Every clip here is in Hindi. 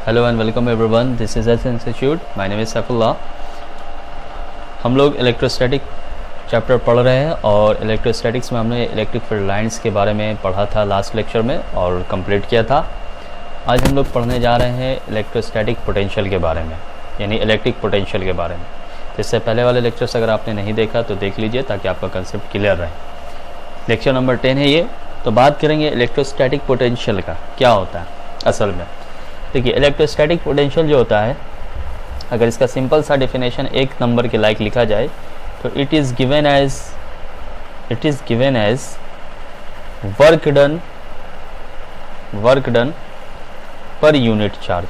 Hello and welcome everyone, this is S institute. My name is Saifullah. हम लोग इलेक्ट्रोस्टैटिक चैप्टर पढ़ रहे हैं और इलेक्ट्रोस्टैटिक्स में हमने इलेक्ट्रिक फील्ड लाइंस के बारे में पढ़ा था लास्ट लेक्चर में और कंप्लीट किया था। आज हम लोग पढ़ने जा रहे हैं इलेक्ट्रोस्टैटिक पोटेंशियल के बारे में, यानी इलेक्ट्रिक पोटेंशियल के बारे में। तो इससे पहले वाले लेक्चर्स अगर आपने नहीं देखा तो देख लीजिए ताकि आपका कंसेप्ट क्लियर रहे। लेक्चर नंबर 10 है ये। तो बात करेंगे इलेक्ट्रोस्टैटिक पोटेंशियल का क्या होता है असल में। देखिए, इलेक्ट्रोस्टैटिक पोटेंशियल जो होता है, अगर इसका सिंपल सा डेफिनेशन एक नंबर के लाइक लिखा जाए तो it is given as work done per unit charge.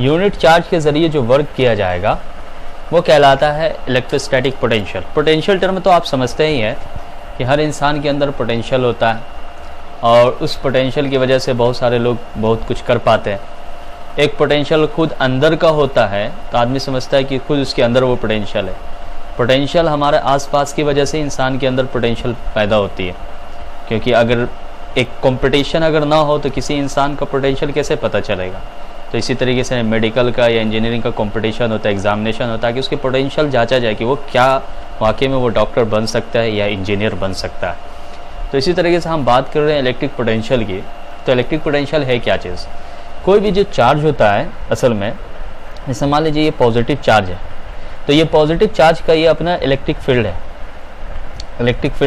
Unit charge के ज़रिए जो वर्क किया जाएगा वो कहलाता है इलेक्ट्रोस्टैटिक पोटेंशियल। पोटेंशियल टर्म तो आप समझते ही हैं कि हर इंसान के अंदर पोटेंशियल होता है और उस पोटेंशियल की वजह से बहुत सारे लोग बहुत कुछ कर पाते हैं। एक पोटेंशियल खुद अंदर का होता है तो आदमी समझता है कि खुद उसके अंदर वो पोटेंशियल है। पोटेंशियल हमारे आसपास की वजह से इंसान के अंदर पोटेंशियल पैदा होती है, क्योंकि अगर एक कंपटीशन अगर ना हो तो किसी इंसान का पोटेंशियल कैसे पता चलेगा। तो इसी तरीके से मेडिकल का या इंजीनियरिंग का कंपटीशन होता है, एग्जामिनेशन होता है कि उसकी पोटेंशियल जांचा जाए कि वो क्या वाकई में वो डॉक्टर बन सकता है या इंजीनियर बन सकता है। तो इसी तरीके से हम बात कर रहे हैं इलेक्ट्रिक पोटेंशियल की। तो इलेक्ट्रिक पोटेंशियल है क्या चीज़? कोई भी जो चार्ज होता है असल में, जैसे मान लीजिए ये पॉजिटिव चार्ज है, तो ये पॉजिटिव चार्ज का ये अपना इलेक्ट्रिक फील्ड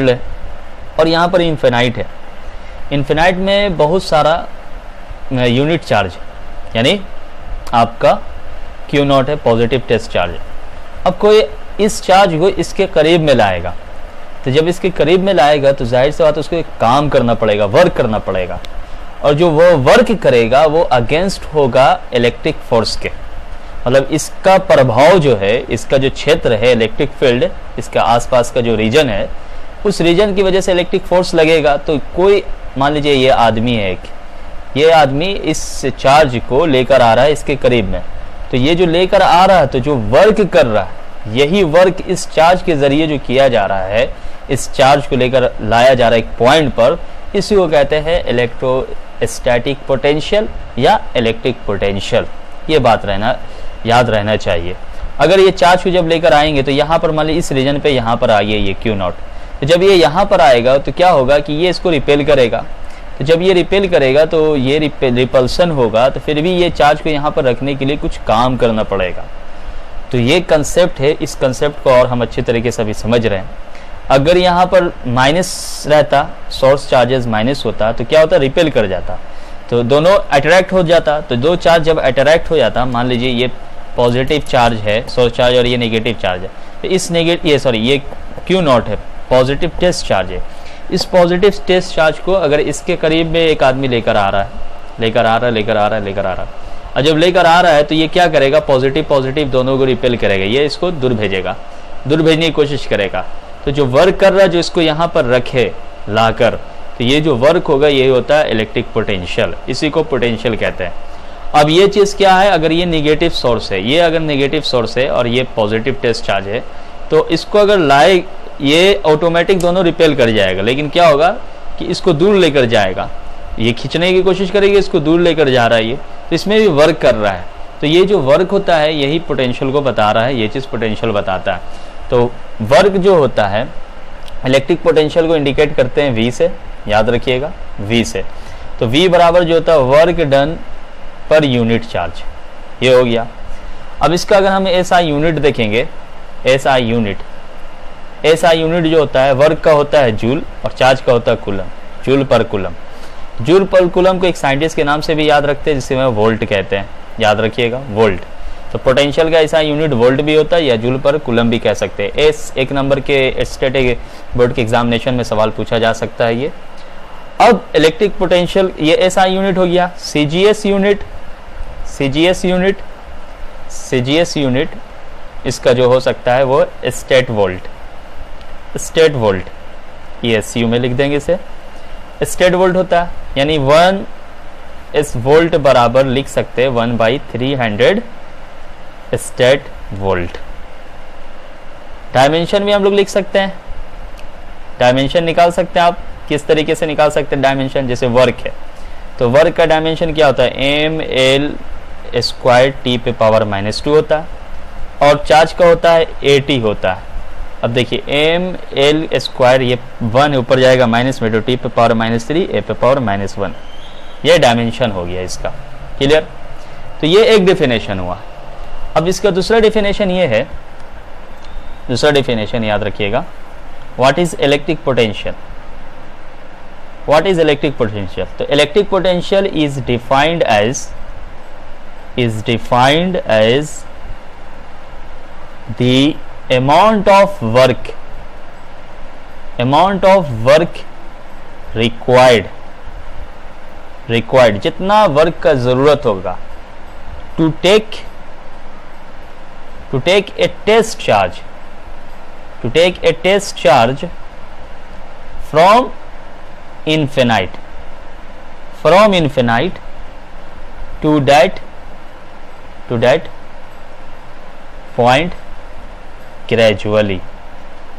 है और यहाँ पर इन्फिनाइट है। इन्फिनाइट में बहुत सारा यूनिट चार्ज, यानी आपका Q0 है, पॉजिटिव टेस्ट चार्ज। अब कोई इस चार्ज को इसके करीब में लाएगा, तो जब इसके करीब में लाएगा तो जाहिर सी बात उसको एक काम करना पड़ेगा, वर्क करना पड़ेगा, और जो वो वर्क करेगा वो अगेंस्ट होगा इलेक्ट्रिक फोर्स के। मतलब इसका प्रभाव जो है, इसका जो क्षेत्र है इलेक्ट्रिक फील्ड, इसका आसपास का जो रीजन है, उस रीजन की वजह से इलेक्ट्रिक फोर्स लगेगा। तो कोई मान लीजिए ये आदमी है, ये आदमी इस चार्ज को लेकर आ रहा है इसके करीब में, तो ये जो लेकर आ रहा है तो जो वर्क कर रहा है, यही वर्क इस चार्ज के जरिए जो किया जा रहा है, इस चार्ज को लेकर लाया जा रहा है एक पॉइंट पर, इसी को कहते हैं इलेक्ट्रोस्टैटिक पोटेंशियल या इलेक्ट्रिक पोटेंशियल। ये बात याद रहना चाहिए। अगर ये चार्ज को जब लेकर आएंगे तो यहाँ पर मान लीजिए इस रीजन पे यहाँ पर आइए ये Q0, तो जब ये यहाँ पर आएगा तो क्या होगा कि ये इसको रिपेल करेगा। तो जब ये रिपेल करेगा तो ये रिपल्सन होगा, तो फिर भी ये चार्ज को यहाँ पर रखने के लिए कुछ काम करना पड़ेगा। तो ये कंसेप्ट है, इस कंसेप्ट को और हम अच्छे तरीके से अभी समझ रहे हैं। अगर यहाँ पर माइनस रहता, सोर्स चार्जेस माइनस होता, तो क्या होता, रिपेल कर जाता, तो दोनों अट्रैक्ट हो जाता। तो दो चार्ज जब अट्रैक्ट हो जाता, मान लीजिए ये पॉजिटिव चार्ज है सोर्स चार्ज और ये नेगेटिव चार्ज है, तो इस ये Q0 है, पॉजिटिव टेस्ट चार्ज है। इस पॉजिटिव टेस्ट चार्ज को अगर इसके करीब में एक आदमी लेकर आ रहा है और जब लेकर आ रहा है तो ये क्या करेगा, पॉजिटिव दोनों को रिपेल करेगा, ये इसको दूर भेजने की कोशिश करेगा। तो जो वर्क कर रहा है, जो इसको यहाँ पर रखे लाकर, तो ये जो वर्क होगा ये होता है इलेक्ट्रिक पोटेंशियल, इसी को पोटेंशियल कहते हैं। अब ये चीज़ क्या है, अगर ये नेगेटिव सोर्स है, ये अगर नेगेटिव सोर्स है और ये पॉजिटिव टेस्ट चार्ज है, तो इसको अगर लाए, ये ऑटोमेटिक दोनों रिपेल कर जाएगा। लेकिन क्या होगा कि इसको दूर लेकर जाएगा, ये खींचने की कोशिश करेगी, इसको दूर लेकर जा रहा है ये, तो इसमें भी वर्क कर रहा है। तो ये जो वर्क होता है यही पोटेंशियल को बता रहा है, ये चीज़ पोटेंशियल बताता है। तो वर्क जो होता है इलेक्ट्रिक पोटेंशियल को इंडिकेट करते हैं V से, याद रखिएगा V से। तो V बराबर जो होता है work done per unit charge, ये हो गया। अब इसका अगर हम SI यूनिट देखेंगे, SI यूनिट जो होता है वर्क का होता है जूल और चार्ज का होता है कूलम, जूल पर कूलम को एक साइंटिस्ट के नाम से भी याद रखते हैं जिसे मैं वोल्ट कहते हैं, याद रखिएगा वोल्ट। तो पोटेंशियल का ऐसा यूनिट वोल्ट भी होता है या जूल पर कूलम भी कह सकते हैं। एक नंबर के स्टैटिक बोर्ड के एग्जामिनेशन में सवाल पूछा जा सकता है ये। अब इलेक्ट्रिक पोटेंशियल ये SI यूनिट हो गया। CGS यूनिट इसका जो हो सकता है वो स्टेट वोल्ट, ये SU में लिख देंगे इसे, स्टेट वोल्ट होता है, यानी 1 इस वोल्ट बराबर लिख सकते हैं 1/300 स्टेट वोल्ट। डायमेंशन भी हम लोग लिख सकते हैं, डायमेंशन निकाल सकते हैं आप, किस तरीके से निकाल सकते हैं डायमेंशन, जैसे वर्क है तो वर्क का डायमेंशन क्या होता है, एम एल स्क्वायर टी पे पावर -2 होता है, और चार्ज का होता है ए टी होता है। अब देखिए एम एल स्क्वायर, ये 1 ऊपर जाएगा माइनस में, तो टी पे पावर -3 ए पे पावर -1, ये डायमेंशन हो गया इसका। क्लियर? तो ये एक डेफिनेशन हुआ। अब इसका दूसरा डेफिनेशन ये है, दूसरा डेफिनेशन याद रखिएगा, what is electric potential. What is electric potential? तो electric potential is defined as the amount of work required, जितना वर्क का जरूरत होगा to take a test charge from infinite to that point gradually.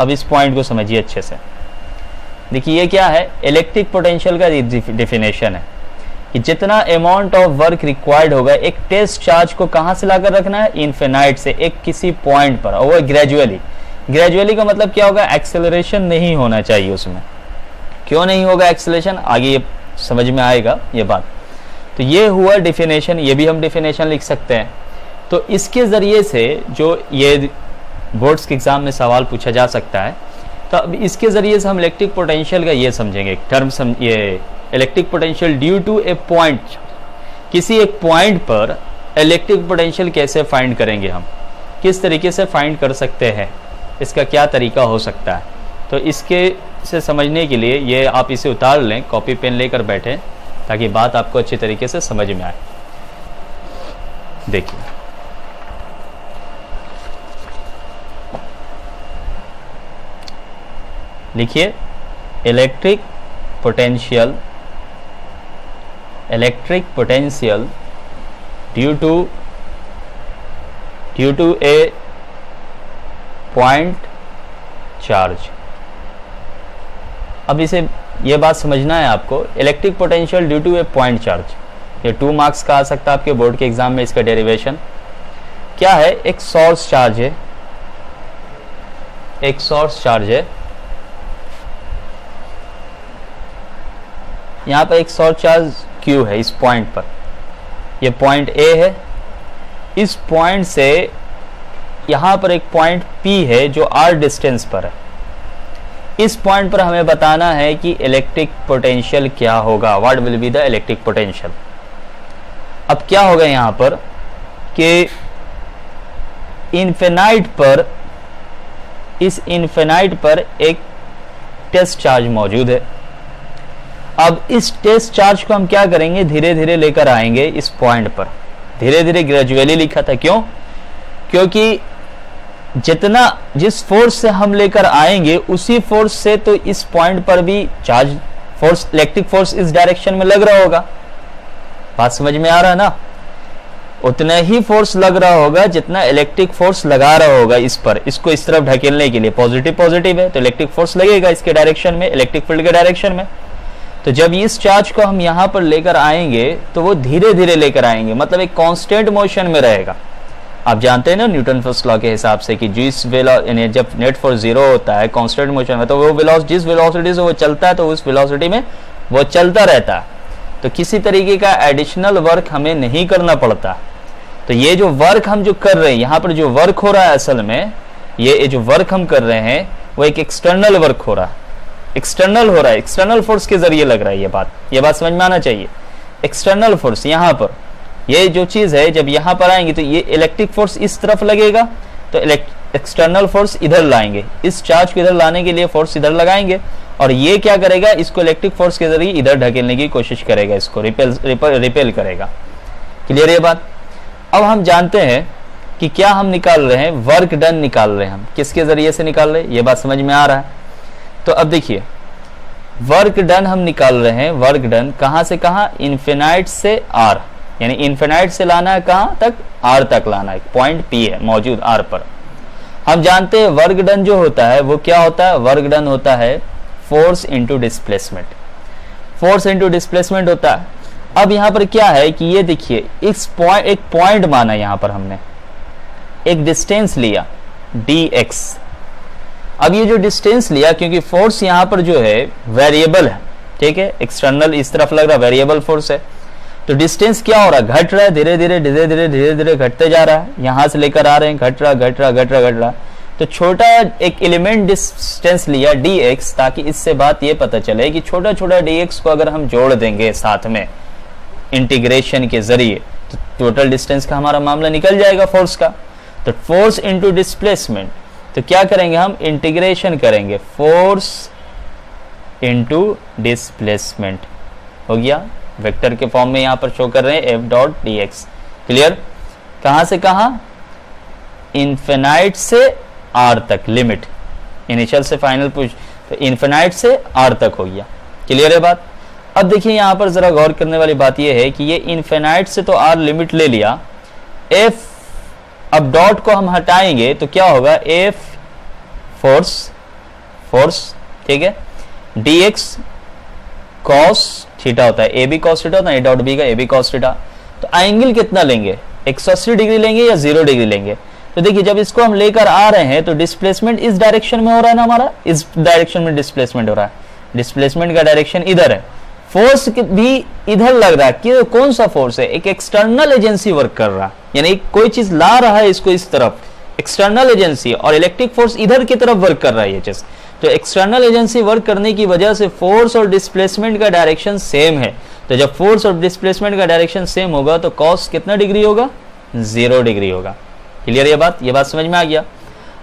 अब इस पॉइंट को समझिए अच्छे से। देखिए ये क्या है, इलेक्ट्रिक पोटेंशियल का डिफिनेशन है कि जितना अमाउंट ऑफ वर्क रिक्वायर्ड होगा एक टेस्ट चार्ज को कहां से लाकर रखना है, इन्फिनाइट से, एक किसी पॉइंट पर, और वो ग्रेजुअली। ग्रेजुअली का मतलब क्या होगा, एक्सेलरेशन नहीं होना चाहिए उसमें। क्यों नहीं होगा एक्सेलरेशन, आगे ये समझ में आएगा ये बात। तो ये हुआ डिफिनेशन, ये भी हम डिफिनेशन लिख सकते हैं। तो इसके जरिए से जो ये बोर्ड्स के एग्जाम में सवाल पूछा जा सकता है, तो अब इसके जरिए से हम इलेक्ट्रिक पोटेंशियल का ये समझेंगे एक टर्म, ये electric potential due to a point, किसी एक पॉइंट पर इलेक्ट्रिक पोटेंशियल कैसे फाइंड करेंगे, हम किस तरीके से फाइंड कर सकते हैं, इसका क्या तरीका हो सकता है। तो इसके से समझने के लिए ये आप इसे उतार लें, कॉपी पेन लेकर बैठें, ताकि बात आपको अच्छी तरीके से समझ में आए। देखिए लिखिए, electric potential due to a point charge. अब इसे ये बात समझना है आपको, electric potential due to a point charge, ये 2 मार्क्स का आ सकता है आपके बोर्ड के एग्जाम में। इसका डेरिवेशन क्या है, एक सोर्स चार्ज है, एक सोर्स चार्ज है, यहाँ पर एक सोर्स चार्ज Q है इस पॉइंट पर, ये पॉइंट A है, इस पॉइंट से यहाँ पर एक पॉइंट P है जो R डिस्टेंस पर है। इस पॉइंट पर हमें बताना है कि इलेक्ट्रिक पोटेंशियल क्या होगा, what will be the electric potential. अब क्या होगा यहाँ पर कि इन्फिनाइट पर, इस इन्फिनाइट पर एक टेस्ट चार्ज मौजूद है। अब इस टेस्ट चार्ज को हम क्या करेंगे, धीरे धीरे लेकर आएंगे इस पॉइंट पर, धीरे धीरे ग्रेजुअली लिखा था। क्यों? क्योंकि जितना जिस फोर्स से हम लेकर आएंगे उसी फोर्स से तो इस पॉइंट पर भी चार्ज फोर्स, इलेक्ट्रिक फोर्स इस डायरेक्शन में लग रहा होगा। बात समझ में आ रहा है ना? उतना ही फोर्स लग रहा होगा जितना इलेक्ट्रिक फोर्स लगा रहा होगा इस पर, इसको इस तरफ ढकेलने के लिए। पॉजिटिव पॉजिटिव है तो इलेक्ट्रिक फोर्स लगेगा इसके डायरेक्शन में, इलेक्ट्रिक फील्ड के डायरेक्शन में। तो जब इस चार्ज को हम यहां पर लेकर आएंगे तो वो धीरे धीरे लेकर आएंगे, मतलब एक कांस्टेंट मोशन में रहेगा। आप जानते हैं ना न्यूटन फर्स्ट लॉ के हिसाब से कि जिस जब नेट फोर्स 0 होता है कांस्टेंट मोशन में, तो वो जिस वेलोसिटी से वो चलता है तो उस वेलोसिटी में वो चलता रहता है। तो किसी तरीके का एडिशनल वर्क हमें नहीं करना पड़ता। तो ये जो वर्क हम जो कर रहे हैं, यहाँ पर जो वर्क हो रहा है असल में, ये जो वर्क हम कर रहे हैं वो एक एक्सटर्नल वर्क हो रहा है, एक्सटर्नल हो रहा है, एक्सटर्नल फोर्स के जरिए लग रहा है। ये बात समझ में आना चाहिए। एक्सटर्नल फोर्स यहाँ पर, ये जो चीज है जब यहाँ पर आएंगे तो ये इलेक्ट्रिक फोर्स इस तरफ लगेगा, तो एक्सटर्नल फोर्स इधर लाएंगे, इस चार्ज को इधर लाने के लिए फोर्स इधर लगाएंगे, और ये क्या करेगा, इसको इलेक्ट्रिक फोर्स के जरिए इधर ढकेलने की कोशिश करेगा, इसको रिपेल करेगा। क्लियर ये बात? अब हम जानते हैं कि क्या हम निकाल रहे हैं, वर्क डन निकाल रहे हैं हम। किसके जरिए से निकाल रहे हैं, ये बात समझ में आ रहा है? तो अब देखिए वर्क डन हम निकाल रहे हैं। वर्क डन कहां से कहां, इन्फिनाइट से R, यानी इन्फिनाइट से लाना है कहां तक, R तक लाना है। पॉइंट P है मौजूद R पर। हम जानते हैं वर्क डन जो होता है वो क्या होता है, वर्क डन होता है force into displacement. Force into displacement होता है। अब यहाँ पर क्या है कि ये देखिए एक पॉइंट माना, यहाँ पर हमने एक डिस्टेंस लिया dx। अब ये जो डिस्टेंस लिया, क्योंकि फोर्स यहाँ पर जो है वेरिएबल है, ठीक है, एक्सटर्नल इस तरफ लग रहा है, वेरिएबल फोर्स है, तो डिस्टेंस क्या हो रहा है, घट रहा है, धीरे धीरे धीरे धीरे धीरे धीरे घटते जा रहा है, यहां से लेकर आ रहे हैं, घट रहा घट रहा घट रहा घट रहा। तो छोटा एक एलिमेंट डिस्टेंस लिया dx, ताकि इससे बात ये पता चले कि छोटा छोटा dx को अगर हम जोड़ देंगे साथ में इंटीग्रेशन के जरिए, तो टोटल डिस्टेंस का हमारा मामला निकल जाएगा फोर्स का। तो फोर्स इंटू डिस्प्लेसमेंट, तो क्या करेंगे हम, इंटीग्रेशन करेंगे, फोर्स इंटू डिस्प्लेसमेंट हो गया, वेक्टर के फॉर्म में यहां पर शो कर रहे हैं f डॉट dx। क्लियर? कहां से कहां, इन्फिनाइट से r तक, लिमिट इनिशियल से फाइनल पुश, तो इन्फिनाइट से r तक हो गया। क्लियर है बात? अब देखिए यहां पर जरा गौर करने वाली बात यह है कि ये इन्फिनाइट से तो r लिमिट ले लिया, f, अब डॉट को हम हटाएंगे तो क्या होगा, f फोर्स, ठीक है, dx cos थीटा होता है, ए बी कॉस थीटा होता है, ए डॉट बी का ए बी कॉस थीटा। तो एंगल कितना लेंगे, 180 डिग्री लेंगे या 0 डिग्री लेंगे? तो देखिए जब इसको हम लेकर आ रहे हैं तो डिस्प्लेसमेंट इस डायरेक्शन में हो रहा है ना, हमारा इस डायरेक्शन में डिस्प्लेसमेंट हो रहा है, डिस्प्लेसमेंट का डायरेक्शन इधर है, फोर्स भी इधर लग रहा है कि कौन सा फोर्स है, एक एक्सटर्नल एजेंसी वर्क कर रहा है, यानी कोई चीज ला रहा है इसको इस तरफ, एक्सटर्नल एजेंसी, और इलेक्ट्रिक फोर्स इधर की तरफ वर्क कर रहा है ये चीज। तो एक्सटर्नल एजेंसी वर्क करने की वजह से फोर्स और डिस्प्लेसमेंट का डायरेक्शन सेम है। तो जब फोर्स और डिस्प्लेसमेंट का डायरेक्शन सेम होगा तो कॉस कितना डिग्री होगा, 0 डिग्री होगा। क्लियर ये बात समझ में आ गया?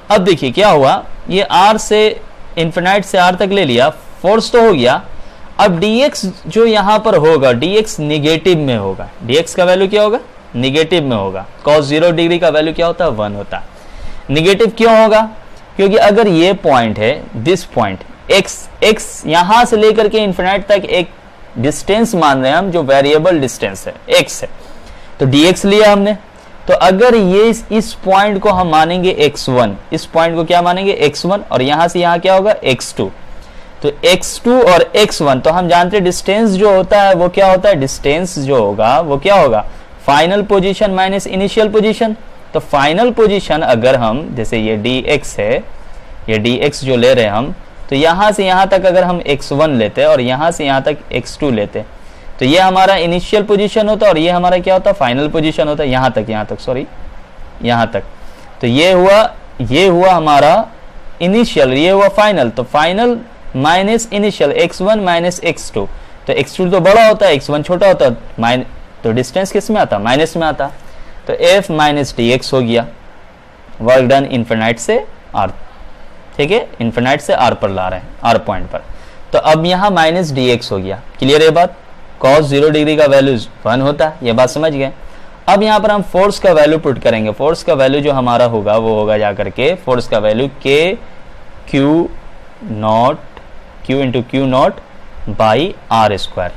अब देखिए क्या हुआ, ये r से इन्फिनाइट से r तक ले लिया, फोर्स तो हो गया। अब dx जो यहां पर होगा, dx निगेटिव में होगा, dx का वैल्यू क्या होगा, निगेटिव में होगा। cos 0 डिग्री का वैल्यू क्या होता है, 1 होता है। निगेटिव क्यों होगा, क्योंकि अगर ये पॉइंट है, दिस पॉइंट x यहां से लेकर के इन्फिनाइट तक एक डिस्टेंस मान रहे हैं हम, जो वेरिएबल डिस्टेंस है, x है, तो dx लिया हमने। तो अगर ये इस पॉइंट को हम मानेंगे x1, इस पॉइंट को क्या मानेंगे x1, और यहां से यहां क्या होगा x2, तो x2 और x1, तो हम जानते हैं डिस्टेंस जो होता है वो क्या होता है, डिस्टेंस जो होगा वो क्या होगा, final position minus initial position. तो फाइनल पोजीशन अगर हम, जैसे ये dx है, ये dx जो ले रहे हैं हम, तो यहां से यहां तक अगर हम x1 लेते हैं और यहां से यहां तक x2 लेते, तो ये हमारा इनिशियल पोजीशन होता है और ये हमारा क्या होता है, फाइनल पोजीशन होता है, यहां तक सॉरी यहां तक। तो ये हुआ हमारा इनिशियल, ये हुआ फाइनल। तो final minus initial, x1 minus x2, तो x2 तो बड़ा होता है, x1 छोटा होता है, तो डिस्टेंस किस में आता, माइनस में आता। तो f माइनस dx हो गया, वर्क डन इन्फिनाइट से r, ठीक है, इन्फिनाइट से r पर ला रहे हैं, r पॉइंट पर। तो अब यहाँ माइनस dx हो गया। क्लियर है बात? cos 0 डिग्री का वैल्यू 1 होता है, ये बात समझ गए। अब यहाँ पर हम फोर्स का वैल्यू पुट करेंगे। फोर्स का वैल्यू जो हमारा होगा वो होगा जाकर के, फोर्स का value k q into q naught by r square,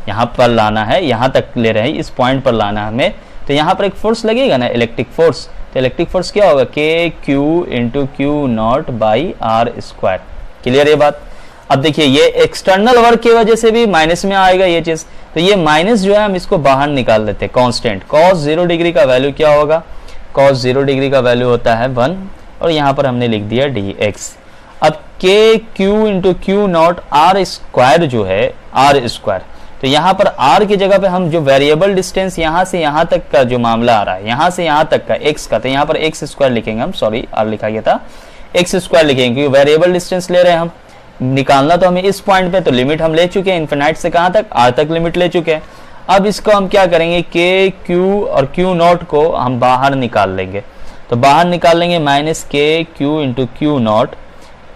यहाँ पर लाना है, यहाँ तक ले रहे हैं, इस पॉइंट पर लाना है हमें। तो यहाँ पर एक फोर्स लगेगा ना, इलेक्ट्रिक फोर्स, तो इलेक्ट्रिक फोर्स क्या होगा, k q into q naught by r square. Clear ये बात? अब देखिए ये एक्सटर्नल वर्क की वजह से भी माइनस में आएगा ये चीज, तो ये माइनस जो है हम इसको बाहर निकाल देते हैं, कांस्टेंट। cos 0 डिग्री का वैल्यू क्या होगा, cos 0 डिग्री का वैल्यू होता है 1, और यहाँ पर हमने लिख दिया dx। अब k q into q not r square जो है, r स्क्वायर, तो यहाँ पर r की जगह पे हम जो वेरिएबल डिस्टेंस यहाँ से यहाँ तक का जो मामला आ रहा है, यहाँ से यहाँ तक का x का, तो यहाँ पर x स्क्वायर लिखेंगे हम, सॉरी r लिखा गया था, x स्क्वायर लिखेंगे क्योंकि वेरिएबल डिस्टेंस ले रहे हैं हम। निकालना तो हमें इस पॉइंट पे, तो लिमिट हम ले चुके हैं, इन्फिनाइट से कहाँ तक, r तक लिमिट ले चुके हैं। अब इसको हम क्या करेंगे, k q और q नॉट को हम बाहर निकाल लेंगे। तो बाहर निकाल लेंगे minus k q into q not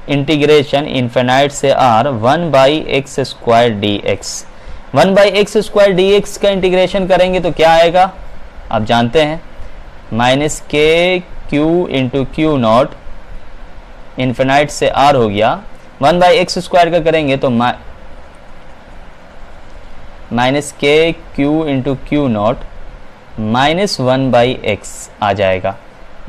integration infinite से r 1 by x square dx। 1 by x square dx का इंटीग्रेशन करेंगे तो क्या आएगा, आप जानते हैं, minus k q into q not infinite से r हो गया, 1 बाई एक्स स्क्वायर का करेंगे तो minus k q into q naught minus 1 by x आ जाएगा,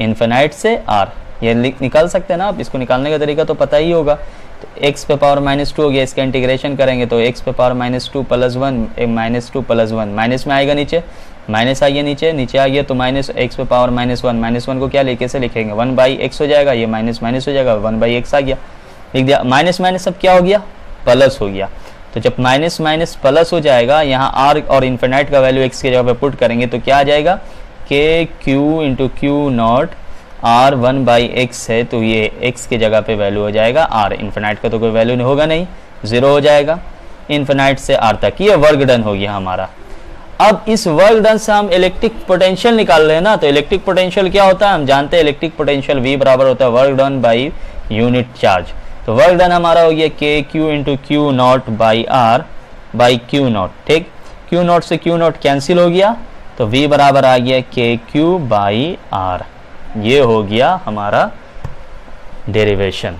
इन्फिनाइट से r। ये निकाल सकते हैं ना आप, इसको निकालने का तरीका तो पता ही होगा। तो एक्स पे पावर -2 हो गया, इसका इंटीग्रेशन करेंगे तो एक्स पे पावर -2 + 1 -2 + 1 माइनस में आएगा, नीचे माइनस आ गया, नीचे आ गया तो माइनस एक्स पे पावर -1 को क्या कैसे लिखेंगे 1/x हो जाएगा, ये माइनस माइनस हो जाएगा 1/x आ गया, लिख दिया। माइनस माइनस सब क्या हो गया प्लस हो गया। तो जब माइनस माइनस प्लस हो जाएगा, यहाँ r और इन्फिनाइट का वैल्यू x की जगह पे पुट करेंगे तो क्या आ जाएगा के q into q not r 1/x है, तो ये x की जगह पे वैल्यू हो जाएगा r, इन्फिनाइट का तो कोई वैल्यू नहीं होगा, नहीं 0 हो जाएगा, इन्फिनाइट से r तक। ये वर्क डन हो गया हमारा। अब इस वर्क डन से हम इलेक्ट्रिक पोटेंशियल निकाल रहे हैं ना, तो इलेक्ट्रिक पोटेंशियल क्या होता है, हम जानते हैं इलेक्ट्रिक पोटेंशियल V बराबर होता है work done by unit charge. तो वर्क डन हमारा हो गया K q into q naught by r by q naught, ठीक। क्यू नॉट से क्यू नॉट कैंसिल हो गया, तो V बराबर आ गया के क्यू बाई आर। ये हो गया हमारा डेरिवेशन।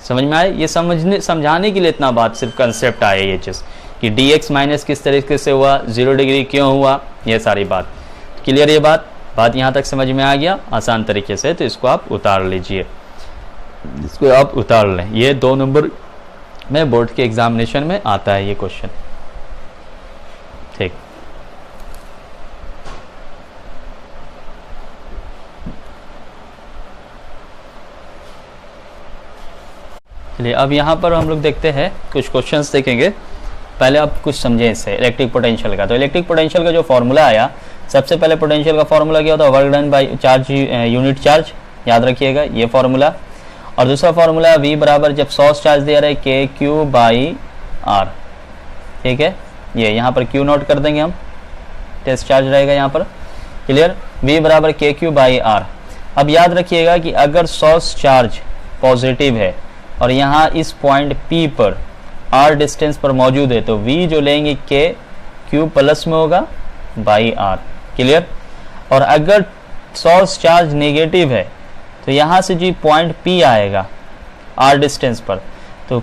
समझ में आए? ये समझाने के लिए इतना बात, सिर्फ कंसेप्ट आया ये चीज़ कि dx माइनस किस तरीके से हुआ, 0 डिग्री क्यों हुआ, ये सारी बात क्लियर। ये बात यहाँ तक समझ में आ गया आसान तरीके से, तो इसको आप उतार लीजिए, इसको आप उतार लें। ये 2 नंबर में बोर्ड के एग्जामिनेशन में आता है ये क्वेश्चन, ठीक। चलिए अब यहाँ पर हम लोग देखते हैं कुछ क्वेश्चंस देखेंगे। पहले आप कुछ समझें इससे इलेक्ट्रिक पोटेंशियल का। तो इलेक्ट्रिक पोटेंशियल का जो फॉर्मूला आया, सबसे पहले पोटेंशियल का फॉर्मूला क्या होता है, work done by charge unit charge, याद रखिएगा ये फॉर्मूला। और दूसरा फॉर्मूला V बराबर जब सोर्स चार्ज दिया रहे के क्यू बाई आर, ठीक है। ये यहाँ पर क्यू नोट कर देंगे हम, टेस्ट चार्ज रहेगा यहाँ पर, क्लियर। V बराबर के क्यू बाई आर। अब याद रखिएगा कि अगर सोर्स चार्ज पॉजिटिव है और यहाँ इस पॉइंट P पर R डिस्टेंस पर मौजूद है, तो V जो लेंगे के क्यू प्लस में होगा बाई आर, क्लियर। और अगर सोर्स चार्ज नेगेटिव है तो यहाँ से जो पॉइंट P आएगा R डिस्टेंस पर, तो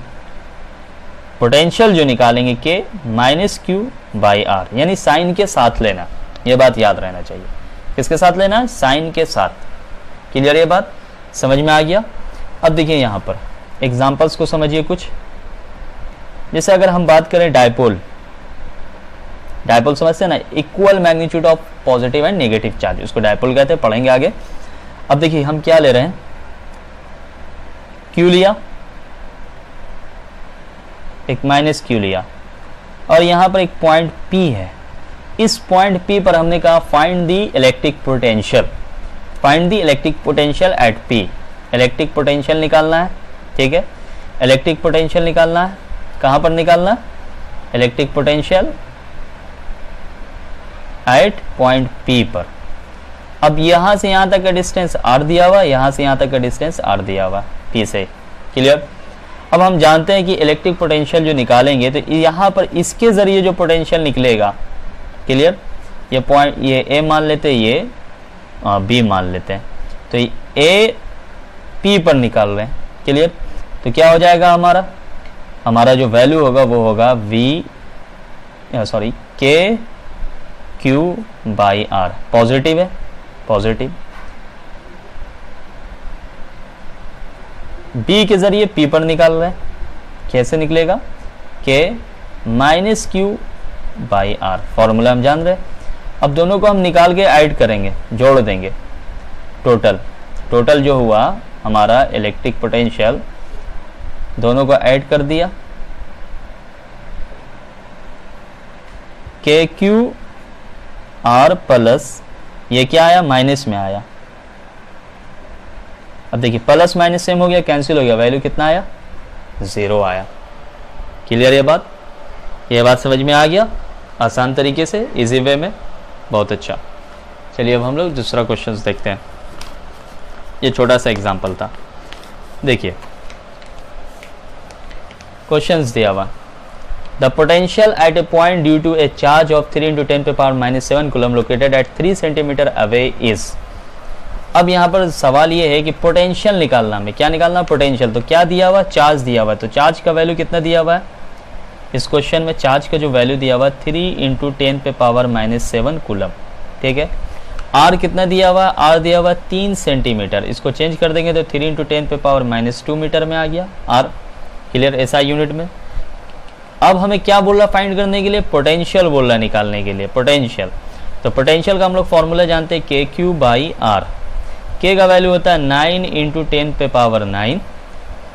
पोटेंशियल जो निकालेंगे के माइनस क्यू बाई आर, यानी साइन के साथ लेना, ये बात याद रहना चाहिए। किसके साथ लेना? साइन के साथ, क्लियर। ये बात समझ में आ गया। अब देखिए यहाँ पर एग्जाम्पल्स को समझिए कुछ। जैसे अगर हम बात करें डायपोल समझते हैं ना, equal magnitude of positive and negative charge, उसको डायपोल कहते हैं, पढ़ेंगे आगे। अब देखिए हम क्या ले रहे हैं, क्यू लिया, एक माइनस क्यू लिया, और यहां पर एक पॉइंट P है। इस पॉइंट P पर हमने कहा find the electric potential, find the electric potential at P। Electric potential निकालना है, ठीक है। इलेक्ट्रिक पोटेंशियल निकालना है, कहां पर निकालना है? Electric potential at point P पर। अब यहां से यहां तक का डिस्टेंस r दिया हुआ, यहां से यहां तक का डिस्टेंस r दिया हुआ P से, क्लियर। अब हम जानते हैं कि इलेक्ट्रिक पोटेंशियल जो निकालेंगे, तो यहां पर इसके जरिए जो पोटेंशियल निकलेगा, क्लियर। ये पॉइंट, ये A मान लेते हैं, ये B मान लेते हैं, तो A P पर निकाल रहे हैं, क्लियर। तो क्या हो जाएगा हमारा जो वैल्यू होगा वो होगा के क्यू बाई आर। पॉजिटिव है, पॉजिटिव। B के जरिए P पर निकाल रहे हैं, कैसे निकलेगा? K minus q by r, formula हम जान रहे हैं। अब दोनों को हम निकाल के ऐड करेंगे, जोड़ देंगे, टोटल जो हुआ हमारा इलेक्ट्रिक पोटेंशियल, दोनों को ऐड कर दिया, के क्यू आर प्लस, ये क्या आया? माइनस में आया। अब देखिए प्लस माइनस सेम हो गया, कैंसिल हो गया, वैल्यू कितना आया? 0 आया, क्लियर। ये बात समझ में आ गया आसान तरीके से, इजी वे में, बहुत अच्छा। चलिए अब हम लोग दूसरा क्वेश्चन देखते हैं। ये छोटा सा एग्जांपल था, देखिए क्वेश्चंस दिया हुआ। The potential at a point due to a charge of 3 × 10⁻⁷ coulomb located at 3 centimetre away is. अब यहाँ पर सवाल ये है कि पोटेंशियल निकालना में, क्या निकालना? पोटेंशियल। तो क्या दिया हुआ? चार्ज दिया हुआ है। तो चार्ज का वैल्यू कितना दिया हुआ है इस क्वेश्चन में? चार्ज का जो वैल्यू दिया हुआ है 3 × 10⁻⁷ कूलम, ठीक है। आर कितना दिया हुआ है? आर दिया हुआ 3 सेंटीमीटर, इसको चेंज कर देंगे तो 3 × 10⁻² मीटर में आ गया आर, क्लियर, एसआई यूनिट में। अब हमें क्या बोल रहा फाइंड करने के लिए, पोटेंशियल बोल रहा निकालने के लिए, पोटेंशियल। तो पोटेंशियल का हम लोग फॉर्मूला जानते हैं के क्यू बाई आर। के का वैल्यू होता है 9 इंटू 10 पे पावर 9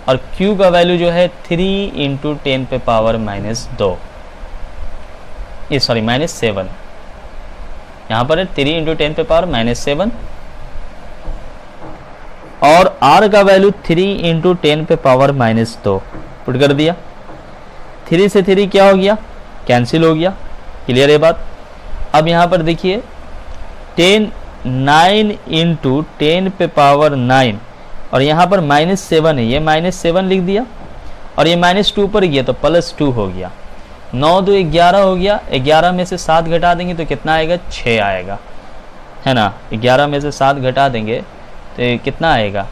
और क्यू का वैल्यू जो है 3 इंटू 10 पे पावर -2, ये सॉरी -7, यहाँ पर है 3 इंटू 10 पे पावर -7 और r का वैल्यू 3 इंटू 10 पे पावर -2 पुट कर दिया। 3 से 3 क्या हो गया, कैंसिल हो गया। क्लियर है बात। अब यहाँ पर देखिए 9 इंटू 10 पे पावर 9 और यहाँ पर -7 है, ये -7 लिख दिया और ये -2 पर गया तो +2 हो गया। 9 2 11 हो गया, 11 में से 7 घटा देंगे तो कितना आएगा, 6 आएगा, है ना। 11 में से 7 घटा देंगे तो ये कितना आएगा,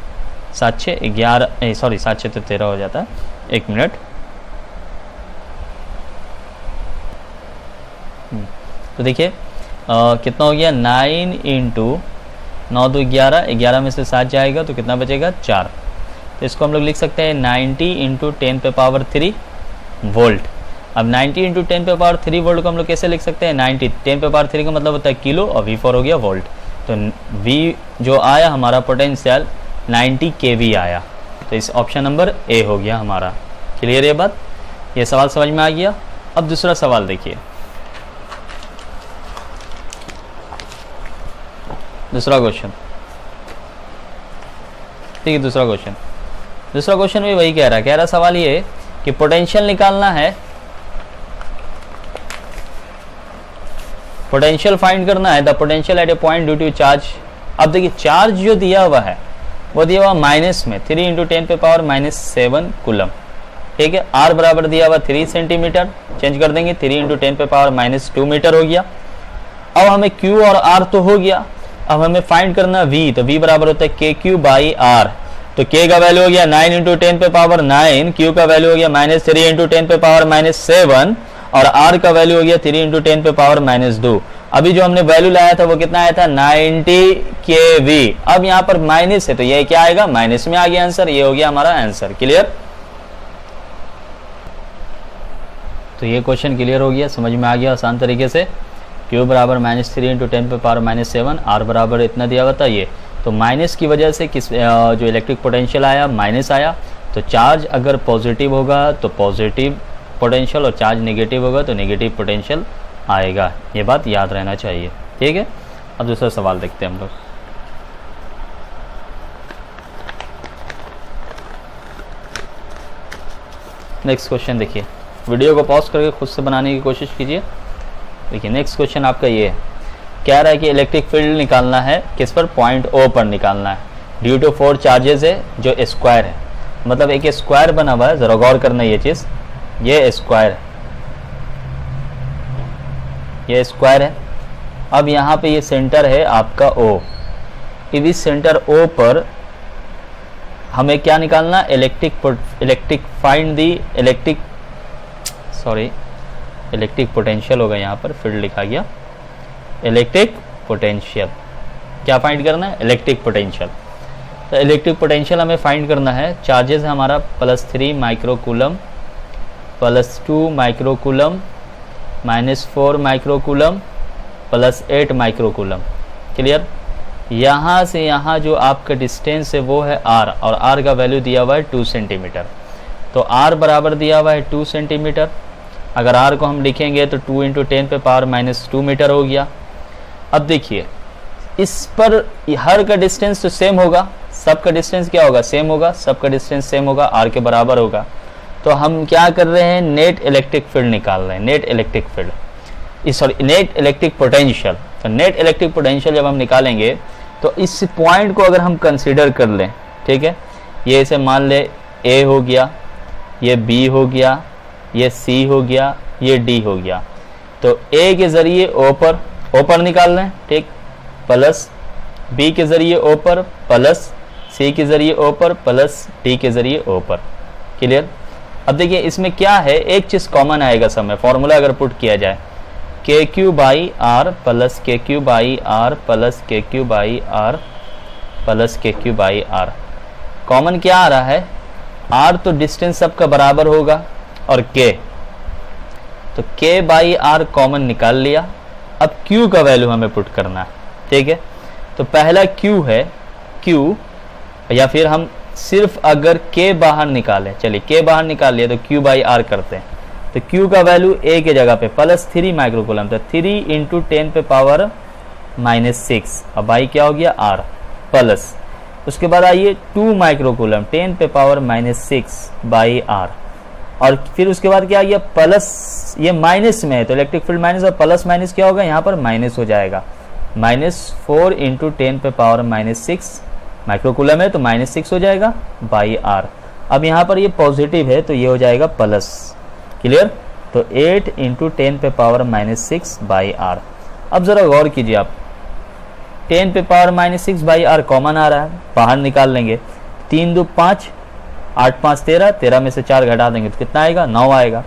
7 6 11, सॉरी 7 6 तो 13 हो जाता है। 1 मिनट, तो देखिए कितना हो गया, 9 इंटू 9 2 11, 11 में से 7 जाएगा तो कितना बचेगा, 4। तो इसको हम लोग लिख सकते हैं 90 इंटू 10 पे पावर 3 वोल्ट। अब 90 इंटू 10 पे पावर 3 वोल्ट को हम लोग कैसे लिख सकते हैं, 90 10 पे पावर 3 का मतलब होता है किलो और V4 हो गया वोल्ट। तो V जो आया हमारा पोटेंशियल 90 kV आया, तो इस ऑप्शन नंबर ए हो गया हमारा। क्लियर है बात, ये सवाल समझ में आ गया। अब दूसरा सवाल देखिए, दूसरा क्वेश्चन, ठीक है। दूसरा क्वेश्चन भी वही कह रहा सवाल ये कि पोटेंशियल निकालना है, पोटेंशियल फाइंड करना है, the potential at a point due to charge. अब देखिए चार्ज जो दिया हुआ है वो दिया हुआ माइनस में 3 इंटू 10 पे पावर -7 कूलम, ठीक है। आर बराबर दिया हुआ 3 सेंटीमीटर, चेंज कर देंगे 3 इंटू 10 पे पावर -2 मीटर हो गया। अब हमें क्यू और आर तो हो गया, अब हमें फाइंड करना वी, तो वी बराबर होता है के क्यू बाई आर। तो के का वैल्यू हो गया 9 इंटू 10 पे पावर 9, क्यू का वैल्यू हो गया -3 इंटू 10 पे पावर -7 और आर का वैल्यू हो गया 3 इंटू 10 पे पावर -2। अभी जो हमने वैल्यू लाया था वो कितना आया था, 90 kV। अब यहाँ पर माइनस है तो ये क्या आएगा, माइनस में आ गया आंसर, ये हो गया हमारा आंसर। क्लियर, तो ये क्वेश्चन क्लियर हो गया, समझ में आ गया आसान तरीके से। Q बराबर -3 इंटू 10 पे पावर -7, आर बराबर इतना दिया हुआ था ये, तो माइनस की वजह से किस जो इलेक्ट्रिक पोटेंशियल आया माइनस आया। तो चार्ज अगर पॉजिटिव होगा तो पॉजिटिव पोटेंशियल और चार्ज नेगेटिव होगा तो नेगेटिव पोटेंशियल आएगा, ये बात याद रहना चाहिए, ठीक है। अब दूसरा सवाल देखते हैं हम लोग। नेक्स्ट क्वेश्चन देखिए, वीडियो को पॉज करके खुद से बनाने की कोशिश कीजिए। देखिए नेक्स्ट क्वेश्चन आपका ये है, कह रहा है कि इलेक्ट्रिक फील्ड निकालना है किस पर, पॉइंट O पर निकालना है। ड्यू टू 4 चार्जेस है जो स्क्वायर है, मतलब एक स्क्वायर बना हुआ है, जरा गौर करना ये चीज़, ये स्क्वायर है, ये स्क्वायर है। अब यहाँ पे ये सेंटर है आपका O, इस सेंटर O पर हमें क्या निकालना, electric find the electric potential होगा, यहाँ पर फील्ड लिखा गया इलेक्ट्रिक पोटेंशियल। क्या फाइंड करना है, इलेक्ट्रिक पोटेंशियल। तो इलेक्ट्रिक पोटेंशियल हमें फाइंड करना है, चार्जेस है हमारा +3 microcoulomb, +2 microcoulomb, -4 microcoulomb, +8 microcoulomb. Clear, यहाँ से यहाँ जो आपका डिस्टेंस है वो है r, और r का वैल्यू दिया हुआ है 2 सेंटीमीटर। तो r बराबर दिया हुआ है 2 सेंटीमीटर, अगर r को हम लिखेंगे तो 2 इंटू 10 पे पावर -2 मीटर हो गया। अब देखिए इस पर हर का डिस्टेंस तो सेम होगा, सबका डिस्टेंस क्या होगा, सेम होगा, सबका डिस्टेंस सेम होगा, r के बराबर होगा। तो हम क्या कर रहे हैं, नेट इलेक्ट्रिक फील्ड निकाल रहे हैं, नेट इलेक्ट्रिक पोटेंशियल। तो नेट इलेक्ट्रिक पोटेंशियल जब हम निकालेंगे तो इस पॉइंट को अगर हम कंसीडर कर लें, ठीक है, ये इसे मान ले A हो गया, ये B हो गया, ये C हो गया, ये D हो गया। तो A के जरिए O पर निकाल लें, ठीक, प्लस B के जरिए O पर, प्लस C के जरिए O पर, प्लस D के जरिए O पर। क्लियर। अब देखिए इसमें क्या है, एक चीज कॉमन आएगा सब में, फॉर्मूला अगर पुट किया जाए के क्यू बाई आर प्लस के क्यू बाई आर प्लस के क्यू बाई आर प्लस के क्यू बाई आर, कॉमन क्या आ रहा है, आर तो डिस्टेंस सबका बराबर होगा और के, तो के बाई आर कॉमन निकाल लिया। अब क्यू का वैल्यू हमें पुट करना है, ठीक है। तो पहला क्यू है, क्यू, या फिर हम सिर्फ अगर के बाहर निकालें, चलिए के बाहर निकाल लिया तो क्यू बाई आर करते हैं। तो क्यू का वैल्यू ए के जगह पे +3 माइक्रोकूलम, तो 3 × 10 पे पावर -6, अब बाई क्या हो गया आर प्लस, उसके बाद आइए 2 माइक्रोकूलम 10 पे पावर -6 बाई आर, और फिर उसके बाद क्या आ गया प्लस, ये माइनस में है तो इलेक्ट्रिक फील्ड माइनस, और प्लस माइनस क्या होगा यहाँ पर माइनस हो जाएगा, -4 × 10 पे पावर -6 माइक्रोकूलम है तो -6 हो जाएगा बाई आर। अब यहाँ पर ये पॉजिटिव है तो ये हो जाएगा प्लस, क्लियर। तो 8 × 10 पे पावर -6 बाई आर। अब जरा गौर कीजिए आप, 10 पे पावर -6 बाई आर कॉमन आ रहा है, बाहर निकाल लेंगे, 3 2 5, 8 5 13, 13 में से 4 घटा देंगे तो कितना आएगा 9 आएगा।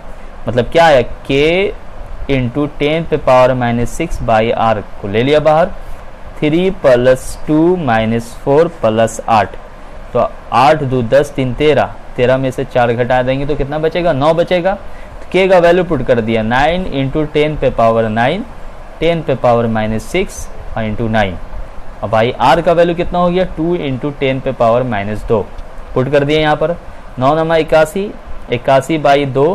मतलब क्या आया k × 10 पे पावर -6 बाई आर को ले लिया बाहर, 3 + 2 -4 + 8, तो 8 2 10 3 13, 13 में से 4 घटा देंगे तो कितना बचेगा 9 बचेगा। तो k का वैल्यू पुट कर दिया 9 × 10 पे पावर 9, 10 पे पावर -6 × 9। अब भाई r का वैल्यू कितना हो गया 2 × 10 पे पावर -2 पुट कर दिए यहाँ पर, 9 9 81, 81 बाई 2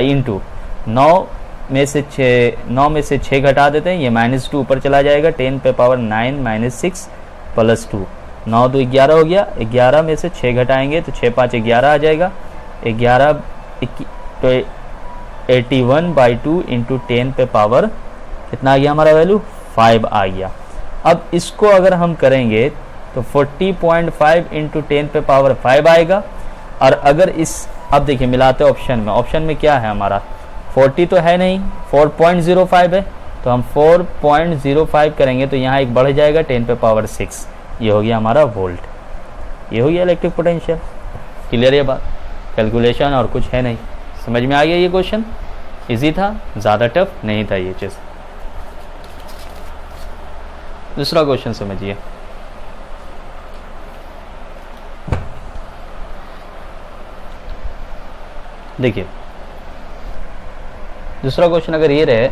इंटू 9 में से 6 घटा देते हैं, ये -2 ऊपर चला जाएगा, 10 पे पावर 9 -6 + 2, 9 2 11 हो गया, 11 में से 6 घटाएंगे तो 6 5 11 आ जाएगा, 11 तो 81/2 × 10 पे पावर कितना आ गया हमारा वैल्यू 5 आ गया। अब इसको अगर हम करेंगे तो 40.5 × 10 पे पावर 5 आएगा। और अगर इस, अब देखिए मिलाते ऑप्शन में, ऑप्शन में क्या है हमारा 40 तो है नहीं, 4.05 है, तो हम 4.05 करेंगे तो यहाँ एक बढ़ जाएगा 10 पे पावर 6, ये हो गया हमारा वोल्ट, ये हो गया इलेक्ट्रिक पोटेंशियल। क्लियर ये बात, कैलकुलेशन और कुछ है नहीं। समझ में आ गया ये क्वेश्चन, इजी था, ज़्यादा टफ नहीं था ये चीज़। दूसरा क्वेश्चन समझिए, देखिए दूसरा क्वेश्चन अगर ये रहे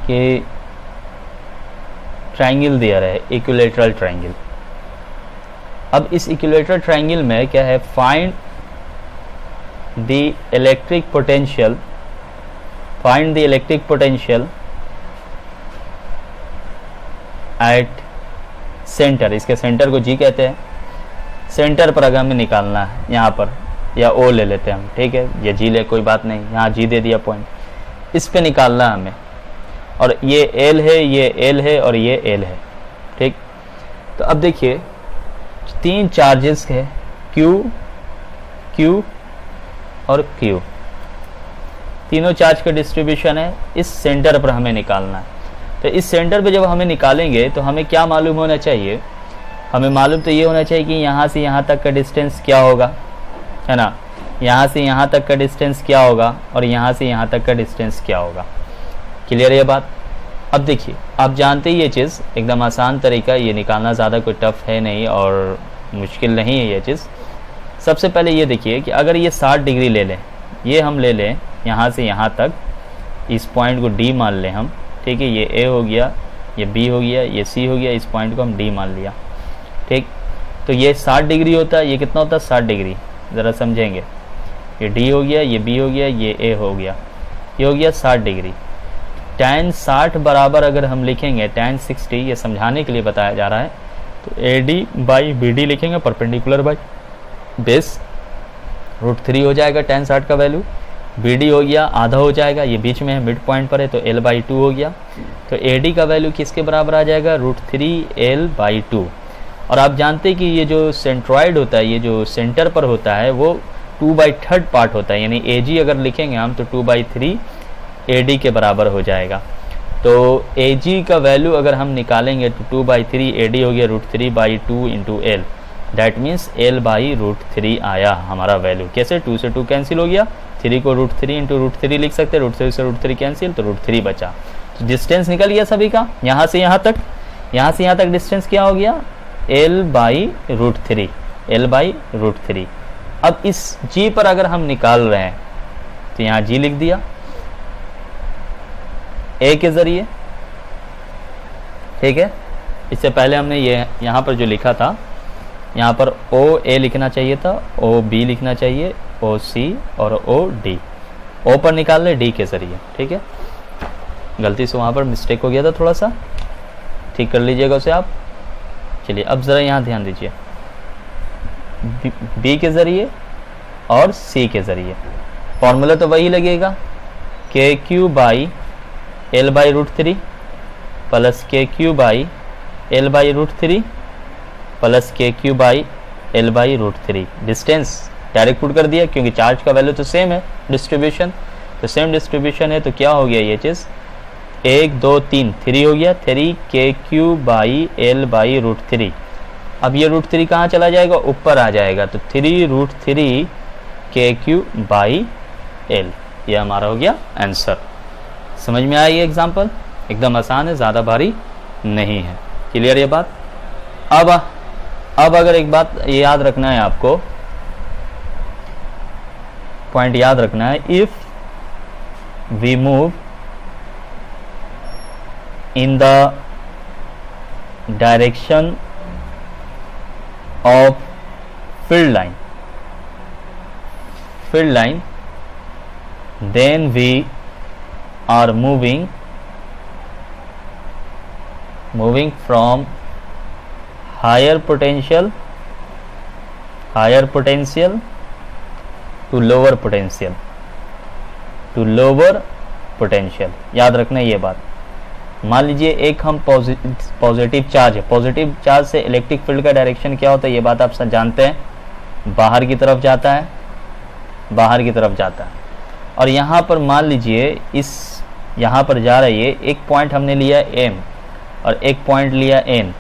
कि ट्रायंगल दिया रहे, इक्विलैटरल ट्रायंगल। अब इस इक्विलैटरल ट्रायंगल में क्या है, find the electric potential, find the electric potential at centre, इसके सेंटर को जी कहते हैं, सेंटर पर अगर हमें निकालना है यहाँ पर, या ओ ले लेते हैं हम, ठीक है, या जी ले कोई बात नहीं, यहाँ जी दे दिया पॉइंट, इस पे निकालना हमें, और ये एल है, ये एल है और ये एल है, ठीक। तो अब देखिए 3 चार्जेस है, क्यू, क्यू और क्यू, तीनों चार्ज का डिस्ट्रीब्यूशन है, इस सेंटर पर हमें निकालना है। तो इस सेंटर पे जब हमें निकालेंगे तो हमें क्या मालूम होना चाहिए, हमें मालूम तो ये होना चाहिए कि यहाँ से यहाँ तक का डिस्टेंस क्या होगा, है ना, यहाँ से यहाँ तक का डिस्टेंस क्या होगा और यहाँ से यहाँ तक का डिस्टेंस क्या होगा। क्लियर है ये बात। अब देखिए आप जानते ही ये चीज़ एकदम आसान तरीका, ये निकालना ज़्यादा कोई टफ है नहीं और मुश्किल नहीं है ये चीज़। सबसे पहले ये देखिए कि अगर ये 60 डिग्री ले लें, ये हम ले लें यहाँ से यहाँ तक, इस पॉइंट को डी मान लें हम, ठीक है, ये ए हो गया, ये बी हो गया, ये सी हो गया, इस पॉइंट को हम डी मान लिया, ठीक। तो ये 60 डिग्री होता है, ये कितना होता है 60 डिग्री, ज़रा समझेंगे, ये डी हो गया, ये बी हो गया, ये ए हो गया, ये हो गया 60 डिग्री। tan 60 बराबर अगर हम लिखेंगे tan 60, ये समझाने के लिए बताया जा रहा है, तो AD/BD लिखेंगे, परपेंडिकुलर बाई बेस √3 हो जाएगा tan 60 का वैल्यू, BD हो गया आधा हो जाएगा, ये बीच में है मिड पॉइंट पर है तो L/2 हो गया। तो AD का वैल्यू किसके बराबर आ जाएगा √3 L/2। और आप जानते हैं कि ये जो सेंट्रॉइड होता है, ये जो सेंटर पर होता है वो 2/3 पार्ट होता है, यानी AG अगर लिखेंगे हम तो 2/3 AD के बराबर हो जाएगा। तो AG का वैल्यू अगर हम निकालेंगे तो 2/3 AD हो गया √3/2 × L, डैट मीन्स L/√3 आया हमारा वैल्यू। कैसे, 2 से 2 कैंसिल हो गया, 3 को √3 × √3 लिख सकते हैं, √3 से √3 कैंसिल तो √3 बचा। तो डिस्टेंस निकल गया सभी का, यहाँ से यहाँ तक, यहाँ से यहाँ तक डिस्टेंस क्या हो गया L/√3, L/√3। अब इस G पर अगर हम निकाल रहे हैं तो यहाँ G लिख दिया A के ज़रिए, ठीक है। इससे पहले हमने ये यहाँ पर जो लिखा था, यहाँ पर OA लिखना चाहिए था, OB लिखना चाहिए, OC और OD। O पर निकाल ले D के ज़रिए, ठीक है। गलती से वहाँ पर मिस्टेक हो गया था, थोड़ा सा ठीक कर लीजिएगा उसे आप। चलिए अब ज़रा यहाँ ध्यान दीजिए, B के ज़रिए और C के ज़रिए फॉर्मूला तो वही लगेगा, KQ/L/√3 plus KQ/L/√3 plus KQ/L/√3। Distance direct put कर दिया क्योंकि चार्ज का वैल्यू तो सेम है, डिस्ट्रीब्यूशन तो सेम डिस्ट्रीब्यूशन है, तो क्या हो गया ये चीज़ 1 2 3 3 हो गया, 3 KQ/L/√3। अब ये √3 कहाँ चला जाएगा, ऊपर आ जाएगा, तो 3√3 KQ/L, ये हमारा हो गया आंसर। समझ में आया ये एग्जाम्पल? एकदम आसान है, ज़्यादा भारी नहीं है। क्लियर ये बात? अब अगर एक बात ये याद रखना है आपको, पॉइंट याद रखना है, if we move in the direction of field line, then we are moving from higher potential to lower potential। याद रखना ये बात। मान लीजिए एक हम पॉजिटिव चार्ज है, पॉजिटिव चार्ज से इलेक्ट्रिक फील्ड का डायरेक्शन क्या होता है, ये बात आप सब जानते हैं, बाहर की तरफ जाता है, और यहाँ पर मान लीजिए यहाँ पर जा रही है, एक पॉइंट हमने लिया M और एक पॉइंट लिया N।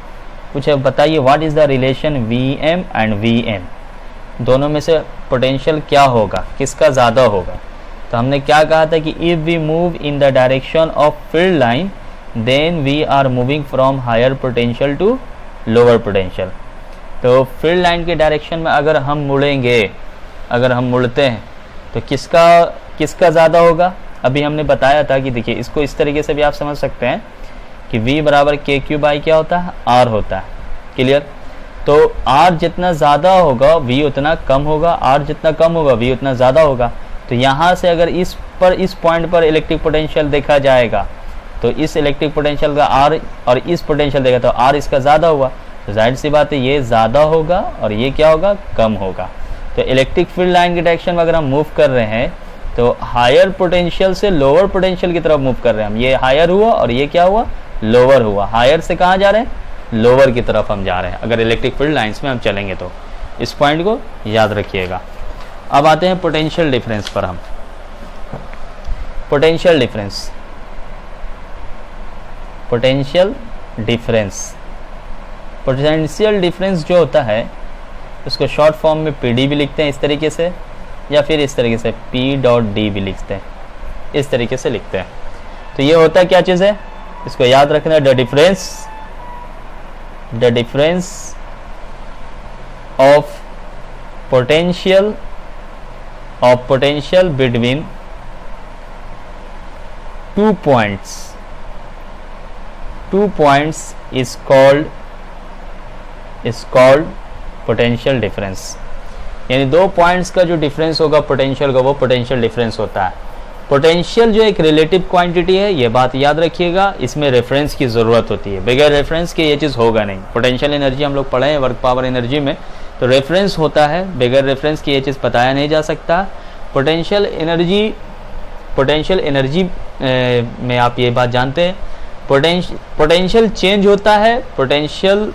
कुछ बताइए what is the relation VM and VM, दोनों में से पोटेंशियल क्या होगा, किसका ज़्यादा होगा? तो हमने क्या कहा था कि if we move in the direction of field line then we are moving from higher potential to lower potential. तो फील्ड लाइन के डायरेक्शन में अगर हम मुड़ते हैं तो किसका ज़्यादा होगा? अभी हमने बताया था कि देखिए इसको इस तरीके से भी आप समझ सकते हैं कि V बराबर KQ/ क्या होता है, R होता है। क्लियर? तो R जितना ज़्यादा होगा V उतना कम होगा, R जितना कम होगा V उतना ज़्यादा होगा। तो यहाँ से अगर इस पॉइंट पर इलेक्ट्रिक पोटेंशियल देखा जाएगा तो इस इलेक्ट्रिक पोटेंशियल का R और इस पोटेंशियल देखा तो R इसका ज़्यादा हुआ, तो जाहिर सी बात है ये ज़्यादा होगा और ये क्या होगा, कम होगा। तो इलेक्ट्रिक फील्ड लाइन के डायरेक्शन में अगर हम मूव कर रहे हैं तो हायर पोटेंशियल से लोअर पोटेंशियल की तरफ मूव कर रहे हैं हम, ये हायर हुआ और ये क्या हुआ, लोअर हुआ। हायर से कहाँ जा रहे हैं, लोअर की तरफ हम जा रहे हैं अगर इलेक्ट्रिक फील्ड लाइंस में हम चलेंगे तो। इस पॉइंट को याद रखिएगा। अब आते हैं पोटेंशियल डिफरेंस पर। हम पोटेंशियल डिफरेंस जो होता है उसको शॉर्ट फॉर्म में PD भी लिखते हैं इस तरीके से, या फिर इस तरीके से P.D भी लिखते हैं, इस तरीके से लिखते हैं। तो ये होता है क्या चीज़ है, इसको याद रखना है, the difference of potential between two points is called potential difference. यानी दो पॉइंट्स का जो डिफरेंस होगा पोटेंशियल का, वो पोटेंशियल डिफरेंस होता है। पोटेंशियल जो एक रिलेटिव क्वांटिटी है, ये बात याद रखिएगा, इसमें रेफरेंस की ज़रूरत होती है, बगैर रेफरेंस के ये चीज़ होगा नहीं। पोटेंशियल एनर्जी हम लोग पढ़े हैं वर्क पावर एनर्जी में, तो रेफरेंस होता है, बगैर रेफरेंस की ये चीज़ बताया नहीं जा सकता। पोटेंशियल एनर्जी में आप ये बात जानते हैं, पोटेंशियल चेंज होता है, पोटेंशियल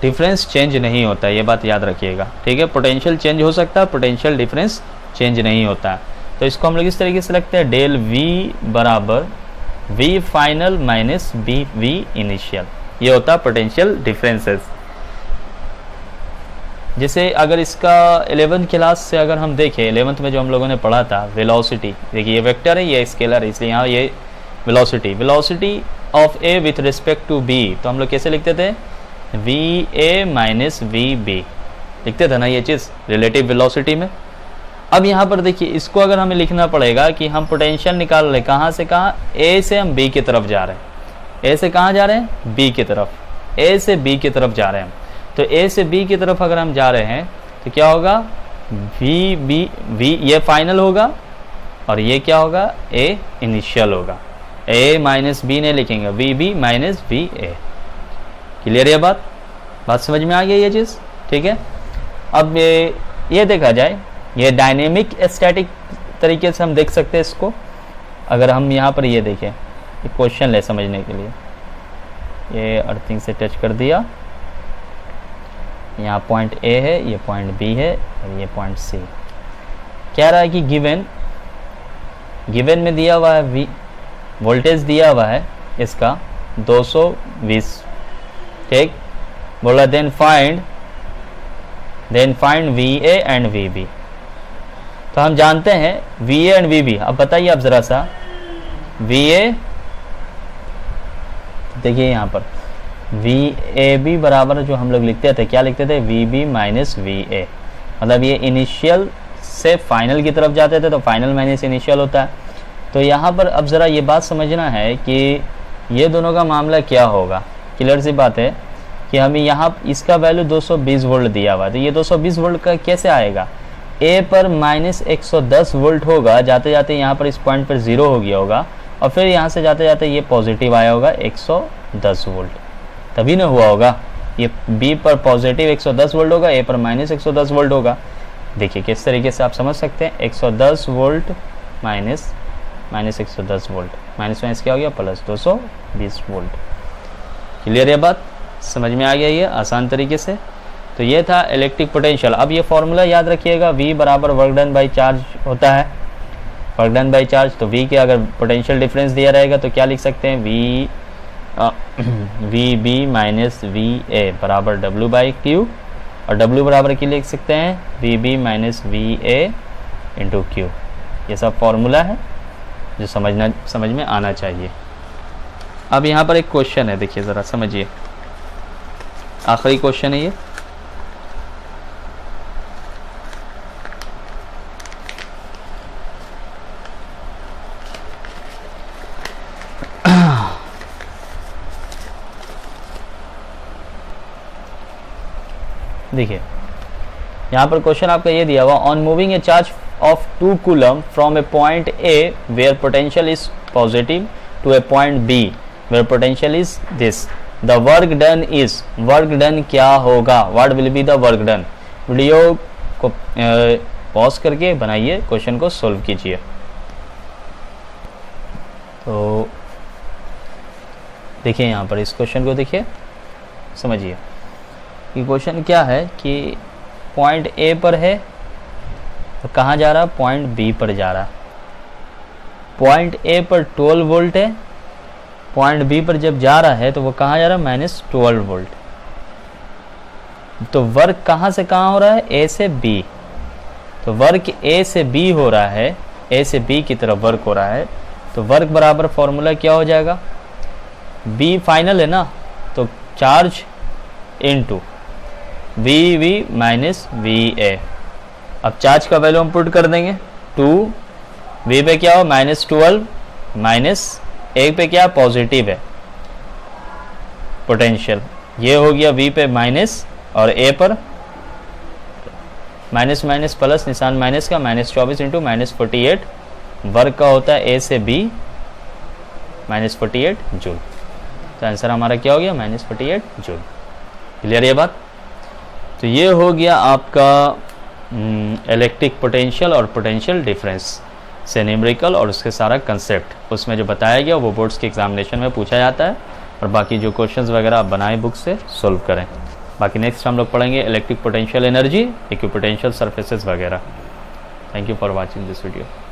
डिफरेंस चेंज नहीं होता है, ये बात याद रखिएगा, ठीक है। पोटेंशियल चेंज हो सकता है, पोटेंशियल डिफरेंस चेंज नहीं होता है। तो इसको हम लोग इस तरीके से रखते हैं, डेल V बराबर V final minus V initial, ये होता है पोटेंशियल डिफरेंसेस। जैसे अगर इसका 11th क्लास से अगर हम देखें, 11th में जो हम लोगों ने पढ़ा था वेलोसिटी, देखिए ये वेक्टर है, ये स्केलर है, इसलिए यहाँ ये velocity of A with respect to B, तो हम लोग कैसे लिखते थे, VA माइनस VB, लिखते थे ना ये चीज़ रिलेटिव वेलोसिटी में। अब यहाँ पर देखिए, इसको अगर हमें लिखना पड़ेगा कि हम पोटेंशियल निकाल रहे कहाँ से कहाँ, ए से हम बी की तरफ जा रहे हैं। ए से कहाँ जा रहे हैं, बी की तरफ। ए से बी की तरफ जा रहे हैं, तो ए से बी की तरफ अगर हम जा रहे हैं तो क्या होगा, वी बी, वी ये फाइनल होगा और ये क्या होगा, ए इनिशियल होगा। ए माइनस बी नहीं लिखेंगे, V B minus V A. Clear है बात समझ में आ गई ये चीज़, ठीक है। अब ये देखा जाए, ये डायनेमिक स्टैटिक तरीके से हम देख सकते हैं इसको। अगर हम यहाँ पर ये देखें, एक क्वेश्चन ले समझने के लिए, ये अर्थिंग से टच कर दिया, यहाँ पॉइंट ए है, ये पॉइंट बी है और ये पॉइंट सी। कह रहा है कि गिवन में दिया हुआ है वी, वोल्टेज दिया हुआ है इसका 220, ठीक। बोला then find V A and V B. तो हम जानते हैं V A and V B. अब बताइए आप ज़रा सा, वी ए देखिए यहाँ पर वी ए बी बराबर जो हम लोग लिखते थे, क्या लिखते थे, V B minus V A. मतलब ये इनिशियल से फाइनल की तरफ जाते थे तो फाइनल माइनस इनिशियल होता है। तो यहाँ पर अब ज़रा ये बात समझना है कि ये दोनों का मामला क्या होगा। क्लियर सी बात है कि हमें यहाँ इसका वैल्यू 220 वोल्ट दिया हुआ है, तो ये 220 वोल्ट का कैसे आएगा, ए पर माइनस 110 वोल्ट होगा, जाते जाते यहाँ पर इस पॉइंट पर 0 हो गया होगा और फिर यहाँ से जाते जाते ये पॉजिटिव आया होगा 110 वोल्ट, तभी ना हुआ होगा। ये बी पर पॉजिटिव 110 वोल्ट होगा, ए पर माइनस 110 वोल्ट होगा। देखिए किस तरीके से आप समझ सकते हैं, 110 वोल्ट माइनस 110 वोल्ट, माइनस क्या हो गया, प्लस 220 वोल्ट। क्लियर है बात, समझ में आ गया ये आसान तरीके से। तो ये था इलेक्ट्रिक पोटेंशियल। अब ये फॉर्मूला याद रखिएगा, V बराबर वर्क डन बाई चार्ज होता है, वर्क डन बाई चार्ज। तो V के अगर पोटेंशियल डिफरेंस दिया रहेगा तो क्या लिख सकते हैं, V B minus V A बराबर W बाई क्यू, और W बराबर की लिख सकते हैं V B minus V A into q. ये सब फॉर्मूला है जो समझ में आना चाहिए। अब यहाँ पर एक क्वेश्चन है, देखिए ज़रा समझिए, आखिरी क्वेश्चन है ये। देखिए यहाँ पर क्वेश्चन आपका ये दिया हुआ, on moving a charge of 2 coulomb from a point A where potential is positive to a point B where potential is this, the work done is, work done क्या होगा, what will be the work done. Video को पॉज करके बनाइए, क्वेश्चन को सोल्व कीजिए। तो देखिए यहाँ पर इस क्वेश्चन को देखिए, समझिए कि क्वेश्चन क्या है कि पॉइंट ए पर है तो कहाँ जा रहा, पॉइंट बी पर जा रहा। पॉइंट ए पर 12 वोल्ट है, पॉइंट बी पर जब जा रहा है तो वो कहाँ जा रहा है, माइनस 12 वोल्ट। तो वर्क कहाँ से कहाँ हो रहा है, ए से बी। तो वर्क ए से बी हो रहा है, ए से बी की तरफ वर्क हो रहा है। तो वर्क बराबर फॉर्मूला क्या हो जाएगा, बी फाइनल है ना, तो charge into V V minus V A. अब चार्ज का वैल्यू हम पुट कर देंगे, 2 वी पे क्या हो, माइनस 12 माइनस एक पे क्या पॉजिटिव है पोटेंशियल, ये हो गया वी पे माइनस और ए पर माइनस माइनस प्लस, निशान माइनस का, माइनस 24 इंटू माइनस 48 वर्क का होता है ए से बी माइनस 48 जूल। तो आंसर हमारा क्या हो गया, माइनस 48 जूल। क्लियर ये बात। तो ये हो गया आपका इलेक्ट्रिक पोटेंशियल और पोटेंशियल डिफरेंस से न्यूमेरिकल और उसके सारा कंसेप्ट उसमें जो बताया गया वो बोर्ड्स के एग्जामिनेशन में पूछा जाता है। और बाकी जो क्वेश्चंस वगैरह आप बनाएं बुक से सोल्व करें। बाकी नेक्स्ट हम लोग पढ़ेंगे electric potential energy, equipotential surfaces वगैरह। Thank you for watching this video.